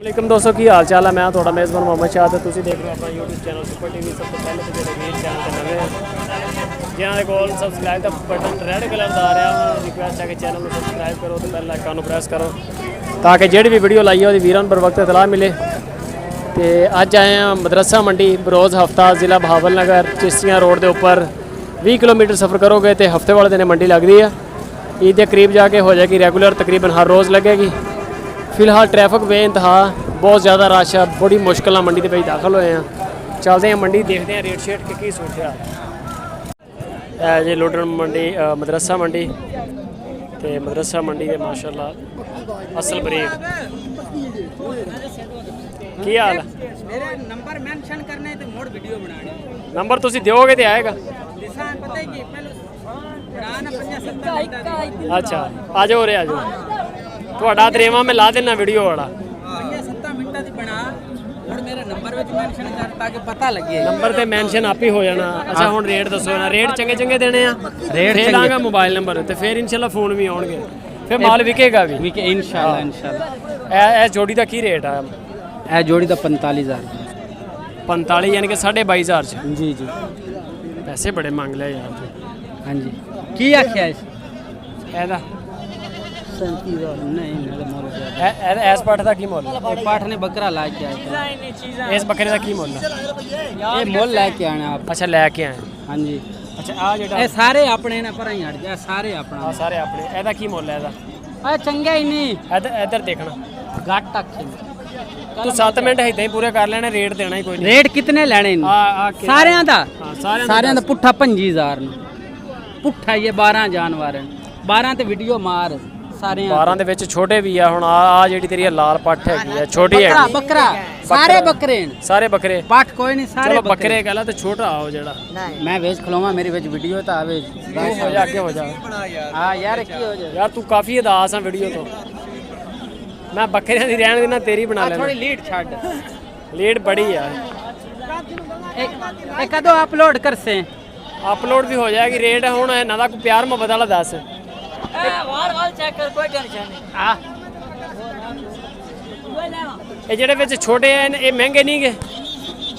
वालेकुम दोस्तों की हाल चाल है। मैं थोड़ा मेज़बान मोहम्मद शाह तो तुम देख रहे हो अपना यूट्यूब चैनल सुपर टीवी। सब तो पहले तो जो वीर चैनल से नवे जिन्होंने कोल सबसक्राइब का बटन रेड कलर का आ रहा है रिक्वेस्ट है कि चैनल को सबसक्राइब करो तो बेल आइकन प्रेस करो ताकि जी भी वीडियो लाई है वीरों बर वक्त इतला मिले। तो अज आए हैं मदरसा मंडी बरोज़ हफ्ता ज़िला बहावल नगर चिश्तियाँ रोड के उपर 20 किलोमीटर सफ़र करोगे तो हफ्ते वाले दिन मंडी लगती है। ईद के करीब जाके हो जाएगी रेगूलर, तकरीबन हर रोज़ लगेगी। फिलहाल ट्रैफिक बेइंतहा बहुत ज़्यादा रश है, बड़ी मुश्किल मंडी के भाई दाखिल हुए हैं। चलते हैं मंडी, देखते हैं रेट शेट की सोचा जी। लुडन मंडी मदरसा मंडी तो मदरसा मंडी के माशाल्लाह असल ब्रेक की हाल है। मेरे नंबर मेंशन करने तो मोड़ वीडियो बनानी नंबर तुसी दोगे तो आएगा। निशान पता है कि पहले पुराना 50-70 अच्छा आ जाओ रे आ जाओ, थोड़ा दरेवा मैं ला देना वीडियो वाला 50-70 मिनट की बना और मेरा नंबर विच मेंशन कर ताकि पता लगे। नंबर ते मेंशन आप ही हो जाना। अच्छा हुण रेट दसो ना, रेट चंगे चंगे देने आ, रेट लांगा मोबाइल नंबर ते फिर इंशाल्लाह फोन भी आउणगे, फिर माल विकेगा भी इंशाल्लाह इंशाल्लाह। ए जोड़ी दा की रेट है? ए जोड़ी का 45,000 45 यानी कि 22,500 जी जी। पैसे बड़े मांग ले यार तू। हाँ जी की आख्या इस एदा 37,000 नहीं मेरा मोल एस पाठ दा की मोल? पाठ ने बकरा ला के आया इस बकरे दा की मोल? ये मोल लेके आना आप। अच्छा लेके आए। हाँ जी। अच्छा आ जेड़ा ये सारे अपने ना पर ही हट जा, सारे अपना। हां सारे अपने। एदा की मोल है? एदा आ चंगा ही नहीं इधर देखना घाट तक तू 7 मिनट इदां ही पूरे कर लेने, रेट देना ही कोई नहीं। रेट कितने लेने सारे दा? सारे दा पुट्ठा 25,000 पुट्ठा ये 12 जानवर 12 ते वीडियो मार सारे 12 ਦੇ ਵਿੱਚ ਛੋਟੇ ਵੀ ਆ। ਹੁਣ ਆ ਜਿਹੜੀ ਤੇਰੀ ਲਾਲ ਪੱਠ ਹੈਗੀ ਆ ਛੋਟੀ ਹੈ। बकरा सारे बकरे ਸਾਰੇ ਬੱਕਰੇ पाठ कोई नहीं सारे ਚਲੋ ਬੱਕਰੇ ਕਹ ਲਾ ਤੇ ਛੋਟਾ ਆਓ ਜਿਹੜਾ मैं वेच खलोवा मेरी वेच वीडियो तो आवे ਹੋ ਜਾ ਅੱਗੇ ਹੋ ਜਾ। हां यार की हो जाए ਯਾਰ ਤੂੰ ਕਾਫੀ ਅਦਾਸ ਆ ਵੀਡੀਓ ਤੋਂ। ਮੈਂ ਬੱਕਰਿਆਂ ਦੀ ਰਹਿਣ ਦੇਣਾ ਤੇਰੀ ਬਣਾ ਲੈਣਾ। थोड़ी लीड छाड़ ਲੀਡ ਬੜੀ ਆ। एक कदो अपलोड कर से ਅਪਲੋਡ ਵੀ ਹੋ ਜਾਏਗੀ। ਰੇਟ ਹੁਣ ਇਹਨਾਂ ਦਾ ਕੋਈ ਪਿਆਰ ਮੁਹੱਬਤ ਵਾਲਾ ਦੱਸ। वाल चेक कर कोई टेंशन नहीं ਆ ਇਹ ਜਿਹੜੇ ਵਿੱਚ ਛੋਟੇ ਆ ਇਹ ਮਹਿੰਗੇ ਨਹੀਂ ਗੇ?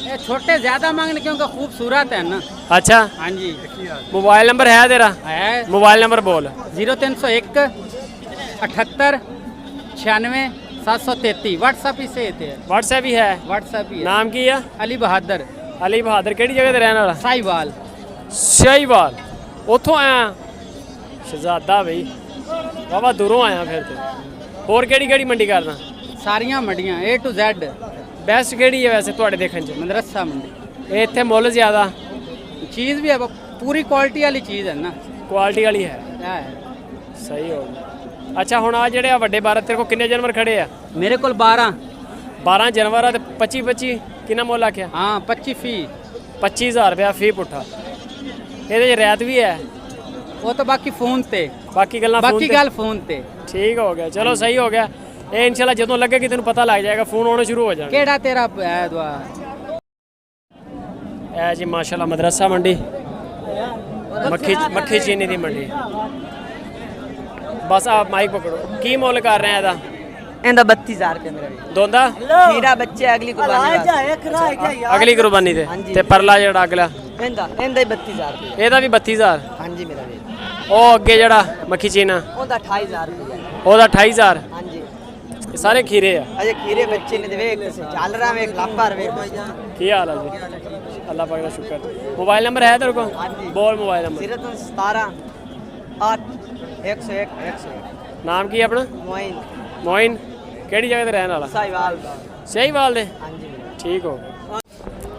ये छोटे ज्यादा मांगने क्योंकि खूबसूरत है ना। अच्छा हाँ जी। मोबाइल नंबर है तेरा? है मोबाइल नंबर बोल। 0301 78 96 733 व्हाट्सएप ही से थे। व्हाट्सएप भी है? व्हाट्सएप ही है। नाम की है? अली बहादुर। अली बहादुर ਕਿਹੜੀ ਜਗ੍ਹਾ ਤੇ ਰਹਿਣ ਵਾਲਾ? साहिवाल शाहीवाल ਉੱਥੋਂ ਆਇਆ ਸ਼ਹਜ਼ਾਦਾ ਬਈ ਵਾਵਾ ਦੂਰੋਂ ਆਇਆ ਫਿਰ ਤੇ। ਹੋਰ ਕਿਹੜੀ ਕਿਹੜੀ ਮੰਡੀ ਕਰਦਾ? सारियां मंडियां A to Z। ਬੈਸਟ ਕਿਹੜੀ ਹੈ ਵੈਸੇ ਤੁਹਾਡੇ ਦੇਖਣ ਚ? मदरसा मंडी। ਇਹ ਇੱਥੇ ਮੁੱਲ ਜ਼ਿਆਦਾ, चीज़ भी है पूरी क्वालिटी वाली चीज़ है ना। ਕੁਆਲਿਟੀ ਵਾਲੀ ਹੈ। है ਸਹੀ ਹੋ ਗਿਆ। ਅੱਛਾ ਹੁਣ ਆ ਜਿਹੜੇ ਆ ਵੱਡੇ 12 ਤੇਰੇ ਕੋਲ ਕਿੰਨੇ ਜਾਨਵਰ ਖੜੇ ਆ? मेरे को 12 12 ਜਾਨਵਰ ਆ ਤੇ 25 ਕਿੰਨਾ ਮੁੱਲ ਆਖਿਆ? हाँ 25 फी 25,000 ਰੁਪਇਆ ਫੀ ਪੁੱਠਾ। ਇਹਦੇ ਚ ਰੈਤ ਵੀ ਹੈ? वो तो बाकी फोन ते ਬਾਕੀ ਗੱਲਾਂ phone बाकी ਤੇ? गल फोन ते। ठीक हो गया, चलो सही हो गया। ये इंशाल्लाह ਜਦੋਂ ਲੱਗੇਗੀ ਤੈਨੂੰ ਪਤਾ ਲੱਗ ਜਾਏਗਾ, ਫੋਨ ਆਉਣੇ ਸ਼ੁਰੂ ਹੋ ਜਾਣਗੇ। केड़ा तेरा है दुआ ਇਹ ਜੀ ਮਾਸ਼ਾਅੱਲਾ ਮਦਰਸਾ ਮੰਡੀ ਮੱਖੀ ਚੀਨੀ ਦੀ ਮੰਡੀ। ਬਸ ਆਪ ਮਾਈਕ ਪਕੜੋ। ਕੀ ਮੁੱਲ ਕਰ ਰਹੇ ਆ ਇਹਦਾ? ਇਹਦਾ 32,000 ਰੁਪਏ ਮੇਰਾ ਵੀ। ਦੋਂਦਾ ਹੀਰਾ ਬੱਚੇ ਅਗਲੀ ਕੁਰਬਾਨੀ ਅਗਲੀ ਕੁਰਬਾਨੀ ਤੇ ਪਰਲਾ ਜਿਹੜਾ ਅਗਲਾ ਇਹਦਾ ਹੀ 32,000 ਰੁਪਏ। ਇਹਦਾ ਵੀ 32,000? ਹਾਂਜੀ ਮੇਰਾ ਵੀ। ਉਹ ਅੱਗੇ ਜਿਹੜਾ ਮੱਖੀ ਚੀਨਾ ਉਹਦਾ 28,000 ਰੁਪਏ। ਉਹਦਾ 28,000? ਹਾਂਜੀ ਇਹ ਸਾਰੇ ਖੀਰੇ ਆ? ਅਜੇ ਖੀਰੇ ਬੱਚੇ ਨੇ ਦੇਵੇ ਚੱਲ ਰਹਾ ਵੇਖ ਲਾਪਰ ਵੇਖ। ਕੀ ਹਾਲ ਹੈ ਜੀ? ਅੱਲਾਹ ਪਾਕ ਦਾ ਸ਼ੁਕਰ। ਮੋਬਾਈਲ ਨੰਬਰ ਹੈ ਤੇਰੇ ਕੋਲ? ਬੋਲ ਮੋਬਾਈਲ ਨੰਬਰ। 17 8 101 101। ਨਾਮ ਕੀ ਹੈ ਆਪਣਾ? ਮੋਇਨ। ਮੋਇਨ ਕਿਹੜੀ ਜਗ੍ਹਾ ਤੇ ਰਹਿਣ ਵਾਲਾ? ਸਾਈਵਾਲ। ਸ਼ਹੀਵਾਲ ਦੇ? ਹਾਂਜੀ ਠੀਕ ਹੋ ਗਿਆ।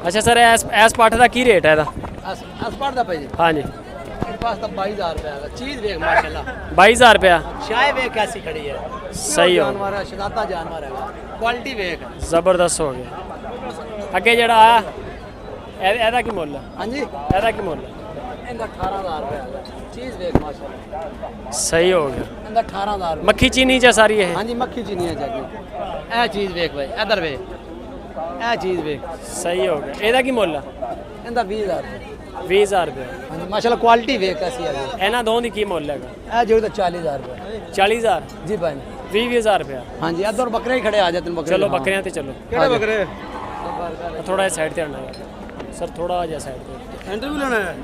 ਅੱਛਾ ਸਰ ਐਸ ਪਾਠ ਦਾ ਕੀ ਰੇਟ ਹੈ ਇਹਦਾ? ਅਸਪਾਰ ਦਾ ਭਾਈ ਹਾਂਜੀ मेरे पास तो 22,000 रुपया है। चीज देख माशाल्लाह 22,000 रुपया? शाय वे कैसी खड़ी है। सही हो जानवर है, शदाता जानवर है, क्वालिटी वेख। ਜ਼ਬਰਦਸਤ ਹੋ ਗਿਆ। ਅੱਗੇ ਜਿਹੜਾ ਆ ਇਹਦਾ ਕੀ ਮੁੱਲ ਹੈ? हाँ जी ਇਹਦਾ ਕੀ ਮੁੱਲ ਹੈ? इनका 18,000 रुपया है। चीज वेख माशाल्लाह ਸਹੀ ਹੋ ਗਿਆ। इनका 18,000। ਮੱਖੀ ਚੀਨੀ ਚ ਸਾਰੀ ਇਹ? हाँ जी मक्खी चीनी है जाके। ए चीज वेख भाई इधर वेख ए चीज वेख। ਸਹੀ ਹੋ ਗਿਆ। ਇਹਦਾ ਕੀ ਮੁੱਲ ਹੈ? इनका 20,000 रुपया। 20,000 रुपया? हाँ जी माशाल्लाह क्वालिटी वेख कैसी है। ਇਹਨਾਂ ਦੋਵਾਂ ਦੀ ਕੀ ਮੁੱਲ ਹੈਗਾ? ए जो तो 40,000 रुपया। 40,000? जी भाई 20,000 ਰੁਪਇਆ। ਹਾਂਜੀ ਇੱਧਰ ਬੱਕਰੇ ਹੀ ਖੜੇ ਆ ਜਾਂਦੇ ਨੇ ਬੱਕਰੇ। ਚਲੋ ਬੱਕਰਿਆਂ ਤੇ ਚਲੋ। ਕਿਹੜੇ ਬੱਕਰੇ? ਥੋੜਾ ਜਿਹਾ ਸਾਈਡ ਤੇ ਆਣਾ ਯਾਰ ਸਰ, ਥੋੜਾ ਜਿਹਾ ਸਾਈਡ ਤੇ। ਇੰਟਰਵਿਊ ਲੈਣਾ ਹੈ।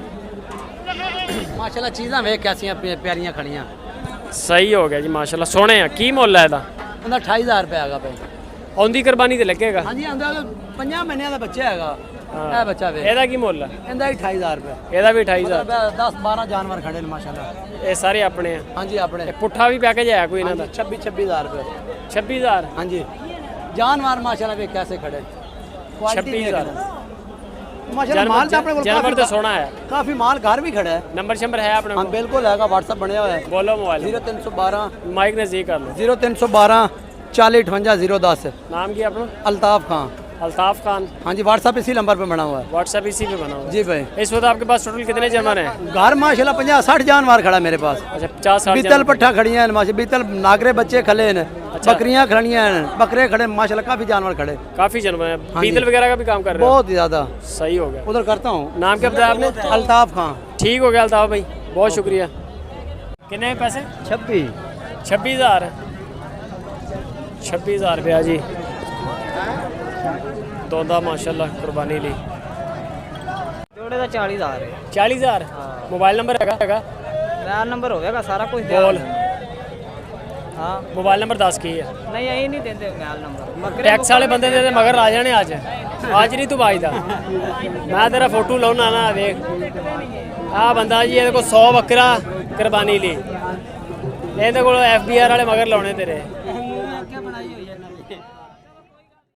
ਮਾਸ਼ਾਅੱਲਾ ਚੀਜ਼ਾਂ ਵੇਖ ਕੈਸੀਆਂ ਪਿਆਰੀਆਂ ਖੜੀਆਂ। ਸਹੀ ਹੋ ਗਿਆ ਜੀ ਮਾਸ਼ਾਅੱਲਾ, ਸੋਹਣੇ ਆ। ਕੀ ਮੁੱਲ ਹੈ ਇਹਦਾ? ਉਹਦਾ 28,000 ਰੁਪਏ ਹੈਗਾ ਭਾਈ। ਆਉਂਦੀ ਕੁਰਬਾਨੀ ਤੇ ਲੱਗੇਗਾ? ਹਾਂਜੀ ਆਂਦਾ 5 ਮਹੀਨਿਆਂ ਦਾ ਬੱਚਾ ਹੈਗਾ ਇਹ ਬੱਚਾ ਵੇ। ਇਹਦਾ ਕੀ ਮੁੱਲ ਹੈ? ਇਹਦਾ 28,000 ਰੁਪਏ। ਇਹਦਾ ਵੀ 28,000। 10-12 ਜਾਨਵਰ ਖੜੇ ਨੇ ਮਾਸ਼ਾਅੱਲਾ। ਇਹ ਸਾਰੇ ਆਪਣੇ ਆ? ਹਾਂਜੀ ਆਪਣੇ। ਇਹ ਪੁੱਠਾ ਵੀ ਪੈਕੇਜ ਆਇਆ ਕੋਈ ਇਹਨਾਂ ਦਾ? 26,000 ਰੁਪਏ। 26,000? ਹਾਂਜੀ जानवर माशाल्लाह वे कैसे खड़े 26,000 माशाल्लाह माल तो अपने को जानवर तो सोना है, काफी माल घर भी खड़ा है। नंबर शंबर है अपने हाँ को? बिल्कुल है, व्हाट्सएप बने हुआ है। बोलो मोबाइल 0312 माइक नजदीक कर लो। 0312 40 58 010। नाम क्या अपना? अल्ताफ खान। अल्ताफ खान। हाँ जी व्हाट्सएप इसी नंबर पे बना हुआ है। व्हाट्सएप इसी पे बना हुआ है जी भाई। इस वक्त आपके पास टोटल कितने जानवर हैं? घर माशाल्लाह 50-60 जानवर खड़ा है मेरे पास। अच्छा 50-60 बीतल पट्ठा खड़ी हैं माशा, बीतल नागरे बच्चे खड़े हैं, बकरियां खड़ी हैं, बकरे खड़े माशाल्लाह, काफी जानवर खड़े। काफी जानवर हैं। हाँ बीतल जी। वगैरह का भी काम कर रहे हो? बहुत ज्यादा। सही हो गया। उधर करता हूँ। नाम क्या बताया आपने? अल्ताफ खान। ठीक हो गया अल्ताफ भाई, बहुत शुक्रिया। कितने पैसे? 26,000। 26,000 रुपया जी दोंदा माशाल्लाह कुर्बानी ली। जोड़े का 40,000 है। 40,000? मोबाइल नंबर हैगा? मोबाइल नंबर होगा सारा कुछ बोल। हाँ मोबाइल नंबर 10 की है? नहीं यही नहीं देते मोबाइल नंबर। टैक्स वाले बंदे दे मगर आ जाने आज नहीं तू भाई दा मैं तेरा फोटो लाऊना ना देख आ बंदा जी ये देखो 100 बकरा कुर्बानी ली ये देखो FBR वाले मगर लाने तेरे